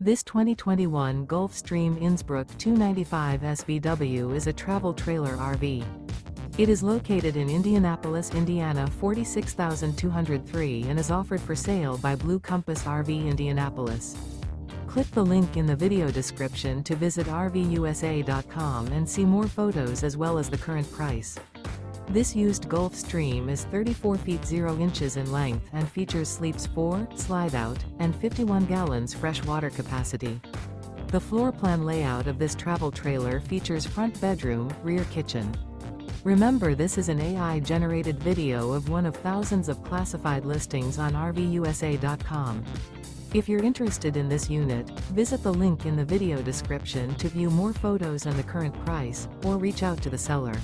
This 2021 Gulf Stream Innsbruck 295 SVW is a travel trailer RV. It is located in Indianapolis, Indiana 46203 and is offered for sale by Blue Compass RV Indianapolis. Click the link in the video description to visit RVUSA.com and see more photos as well as the current price. This used Gulf Stream is 34 feet 0 inches in length and features sleeps 4, Slideout, and 51 gallons fresh water capacity. The floor plan layout of this travel trailer features front bedroom, rear kitchen. Remember, this is an AI-generated video of one of thousands of classified listings on RVUSA.com. If you're interested in this unit, visit the link in the video description to view more photos and the current price, or reach out to the seller.